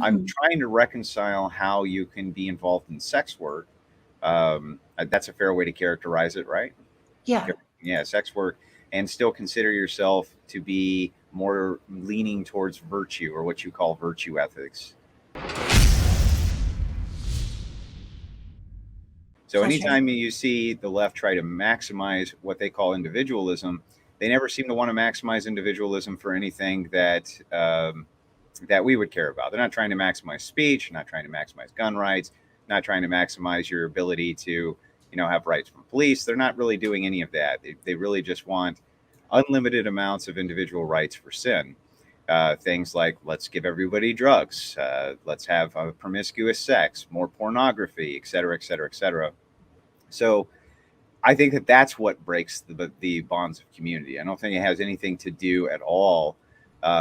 I'm Mhm. trying to reconcile how you can be involved in sex work. That's a fair way to characterize it, right? Yeah. Yeah, sex work, and still consider yourself to be more leaning towards virtue or what you call virtue ethics. So Pleasure. anytime you see the left try to maximize what they call individualism, they never seem to want to maximize individualism for anything that we would care about. They're not trying to maximize speech, not trying to maximize gun rights, not trying to maximize your ability to, have rights from police. They're not really doing any of that. They really just want unlimited amounts of individual rights for sin. Things like let's give everybody drugs, let's have promiscuous sex, more pornography, et cetera, et cetera, et cetera. So I think that that's what breaks the bonds of community. I don't think it has anything to do at all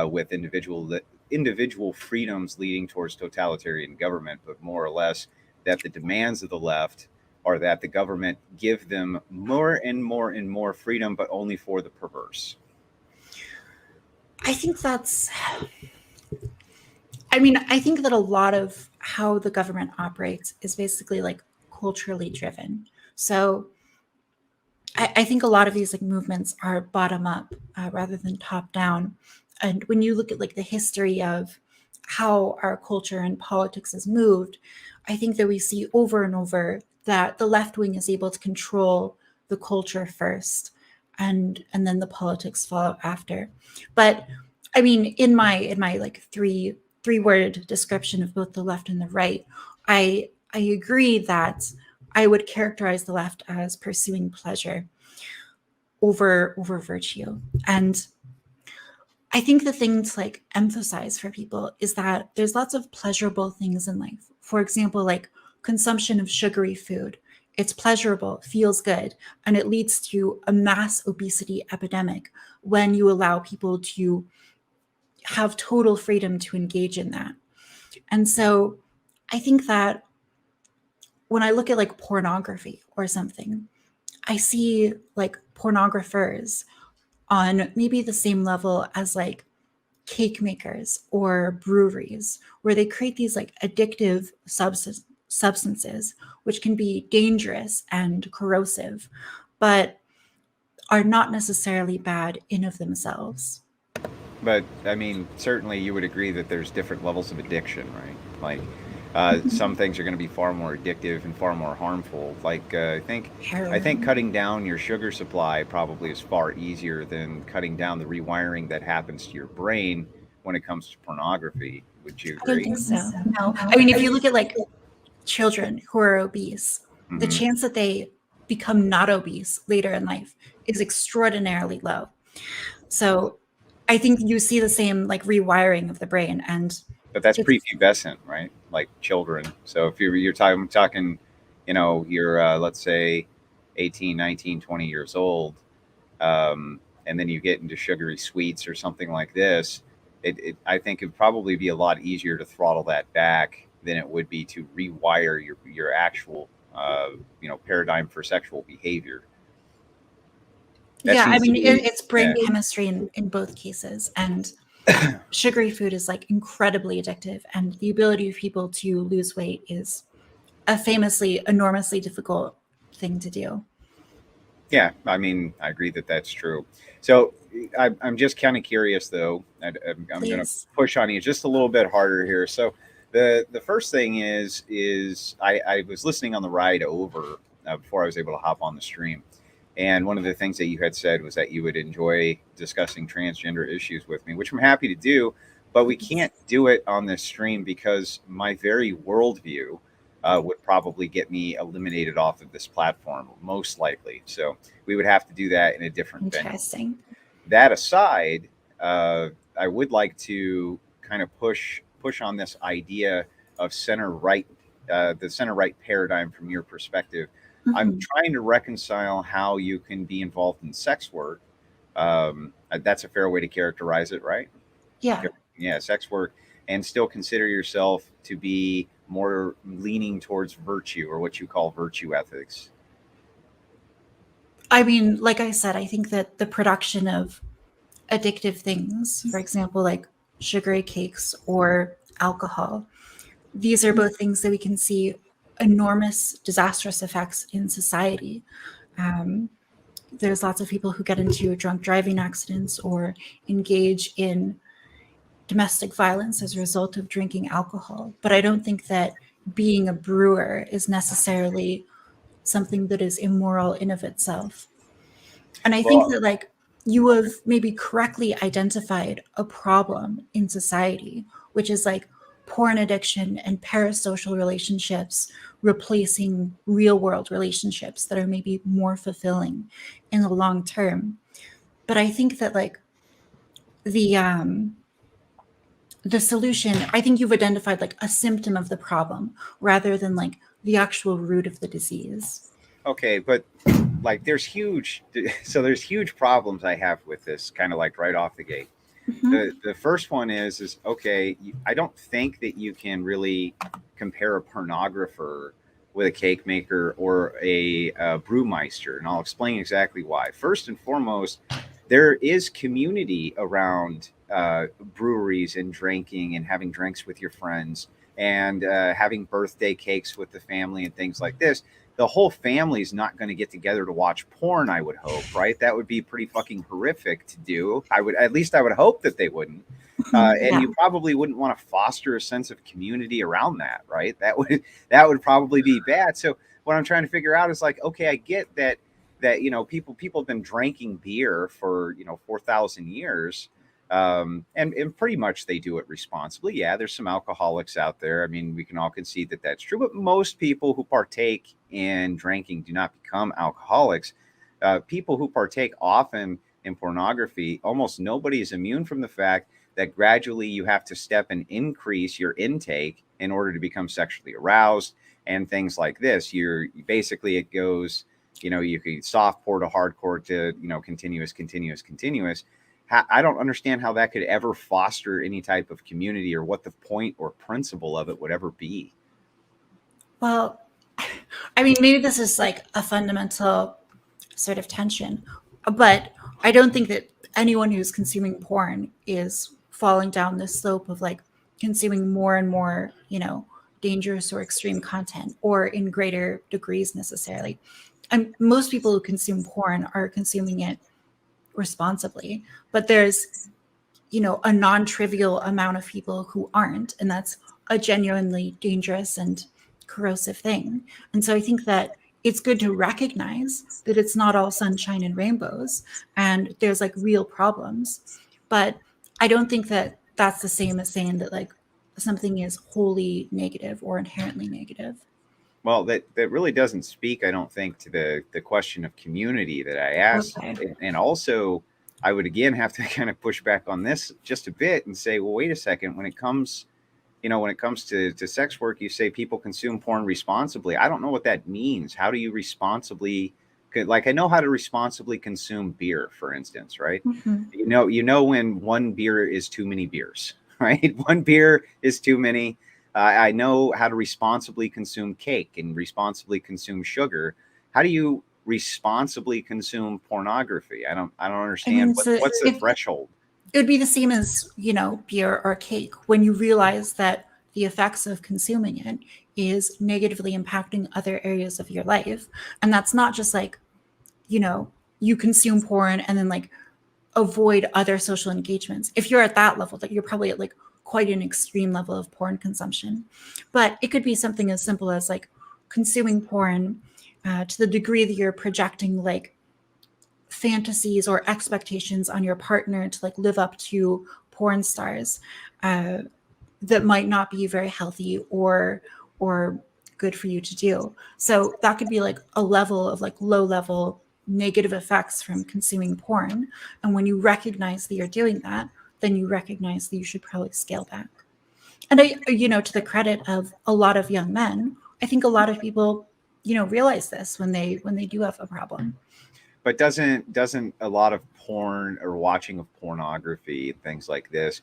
with individual freedoms leading towards totalitarian government, but more or less that the demands of the left are that the government give them more and more and more freedom, but only for the perverse. I think that's, I mean, I think that a lot of how the government operates is basically like culturally driven. So I think a lot of these like movements are bottom up rather than top down. And when you look at like the history of how our culture and politics has moved, I think that we see over and over that the left wing is able to control the culture first, and then the politics follow after. But I mean, in my like three word description of both the left and the right, I agree that I would characterize the left as pursuing pleasure over virtue. And I think the thing to like emphasize for people is that there's lots of pleasurable things in life. For example, like consumption of sugary food. It's pleasurable, feels good, and it leads to a mass obesity epidemic when you allow people to have total freedom to engage in that. And so I think that when I look at like pornography or something, I see like pornographers on maybe the same level as like cake makers or breweries, where they create these like addictive substances which can be dangerous and corrosive, but are not necessarily bad in of themselves. But I mean, certainly you would agree that there's different levels of addiction, right? Like some things are going to be far more addictive and far more harmful. Like I think Heroin. cutting down your sugar supply probably is far easier than cutting down the rewiring that happens to your brain when it comes to pornography. Would you I don't agree? think so. No. I mean, if you look at like children who are obese, the Hmm. chance that they become not obese later in life is extraordinarily low. So I think you see the same like rewiring of the brain, and But that's it's prepubescent, right? Like children. So if you're talking, you're let's say 18, 19, 20 years old, and then you get into sugary sweets or something like this, I think it'd probably be a lot easier to throttle that back than it would be to rewire your actual paradigm for sexual behavior. That yeah. I seems to mean, be it's yeah. brain chemistry in both cases, and sugary food is like incredibly addictive, and the ability of people to lose weight is a famously enormously difficult thing to do. Yeah, I mean, I agree that that's true. So I'm just kind of curious, though. I'm going to Please. push on you just a little bit harder here. So the first thing is I was listening on the ride over before I was able to hop on the stream, and one of the things that you had said was that you would enjoy discussing transgender issues with me, which I'm happy to do. But we can't do it on this stream because my very worldview would probably get me eliminated off of this platform, most likely. So we would have to do that in a different venue. Interesting. That aside, I would like to kind of push on this idea of center right, the center right paradigm from your perspective. I'm Mhm. trying to reconcile how you can be involved in sex work. That's a fair way to characterize it, right? Yeah. Yeah, sex work, and still consider yourself to be more leaning towards virtue or what you call virtue ethics. I mean, like I said, I think that the production of addictive things, for example, like sugary cakes or alcohol. These are both things that we can see enormous disastrous effects in society. There's lots of people who get into drunk driving accidents or engage in domestic violence as a result of drinking alcohol. But I don't think that being a brewer is necessarily something that is immoral in of itself. And I think that like you have maybe correctly identified a problem in society, which is like porn addiction and parasocial relationships replacing real world relationships that are maybe more fulfilling in the long term. But I think that like the the solution, I think you've identified like a symptom of the problem rather than like the actual root of the disease. Okay, but like there's huge problems I have with this kind of like right off the gate. Mm-hmm. The first one is okay, I don't think that you can really compare a pornographer with a cake maker or a brewmeister, and I'll explain exactly why. First and foremost, there is community around breweries and drinking and having drinks with your friends and having birthday cakes with the family and things like this. The whole family's not going to get together to watch porn, I would hope, right? That would be pretty fucking horrific to do. At least I would hope that they wouldn't. And Yeah. you probably wouldn't want to foster a sense of community around that, right? That would probably be bad. So what I'm trying to figure out is like, okay, I get that people have been drinking beer for 4,000 years, and pretty much they do it responsibly. Yeah, there's some alcoholics out there. I mean, we can all concede that that's true, but most people who partake in drinking do not become alcoholics. People who partake often in pornography, almost nobody is immune from the fact that gradually you have to step and increase your intake in order to become sexually aroused and things like this. Basically it goes, you can softcore to hardcore to, continuous. I don't understand how that could ever foster any type of community or what the point or principle of it would ever be. Well, I mean, maybe this is like a fundamental sort of tension, but I don't think that anyone who's consuming porn is falling down this slope of like consuming more and more, dangerous or extreme content or in greater degrees necessarily. And most people who consume porn are consuming it responsibly, but there's a non-trivial amount of people who aren't, and that's a genuinely dangerous and corrosive thing. And so I think that it's good to recognize that it's not all sunshine and rainbows and there's like real problems, but I don't think that that's the same as saying that like something is wholly negative or inherently negative. Well, that really doesn't speak, I don't think, to the question of community that I asked. Okay. And also, I would again have to kind of push back on this just a bit and say, well, wait a second. When it comes to sex work, you say people consume porn responsibly. I don't know what that means. How do you responsibly, like, I know how to responsibly consume beer, for instance, right? Mm-hmm. When one beer is too many beers, right? One beer is too many. I know how to responsibly consume cake and responsibly consume sugar. How do you responsibly consume pornography? I don't I mean, understand what's the threshold. it would be the same as beer or cake. When you realize that the effects of consuming it is negatively impacting other areas of your life, and that's not just like you consume porn and then like avoid other social engagements. If you're at that level, that you're probably at like quite an extreme level of porn consumption. But it could be something as simple as like consuming porn to the degree that you're projecting like fantasies or expectations on your partner to like live up to porn stars uh, that might not be very healthy or good for you to do. So that could be like a level of like low level negative effects from consuming porn. And when you recognize that you're doing that, then you recognize that you should probably scale back. And to the credit of a lot of young men, I think a lot of people, realize this when they do have a problem. But doesn't a lot of porn or watching of pornography and things like this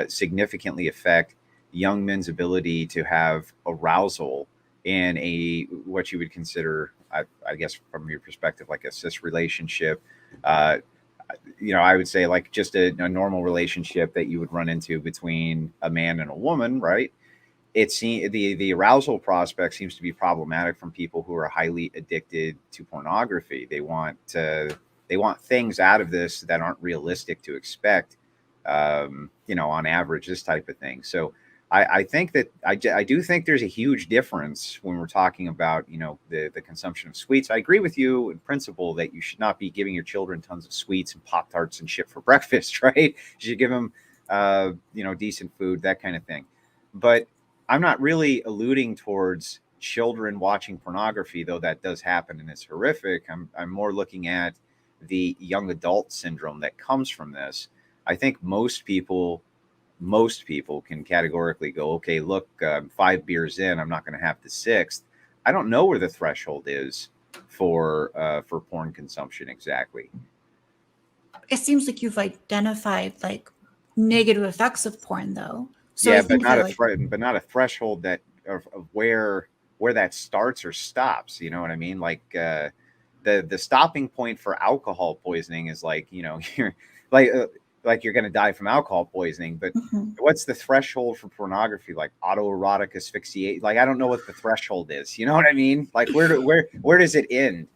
significantly affect young men's ability to have arousal in a what you would consider, I guess, from your perspective, like a cis relationship? I would say like just a normal relationship that you would run into between a man and a woman, right? The arousal prospect seems to be problematic from people who are highly addicted to pornography. They want things out of this that aren't realistic to expect, on average, this type of thing. So I think that I do think there's a huge difference when we're talking about, the consumption of sweets. I agree with you in principle that you should not be giving your children tons of sweets and Pop Tarts and shit for breakfast, right? You should give them, decent food, that kind of thing. But I'm not really alluding towards children watching pornography, though that does happen and it's horrific. I'm more looking at the young adult syndrome that comes from this. I think most people can categorically go, okay, look, 5 beers in, I'm not going to have the sixth. I don't know where the threshold is for porn consumption exactly. It seems like you've identified like negative effects of porn, though. So Yeah, I but think not that a like, but not a threshold that of where that starts or stops. You know what I mean? Like the stopping point for alcohol poisoning is like, you're like uh, like you're going to die from alcohol poisoning. But mhm. what's the threshold for pornography? Like autoerotic asphyxiate? Like I don't know what the threshold is. You know what I mean? Like where does it end?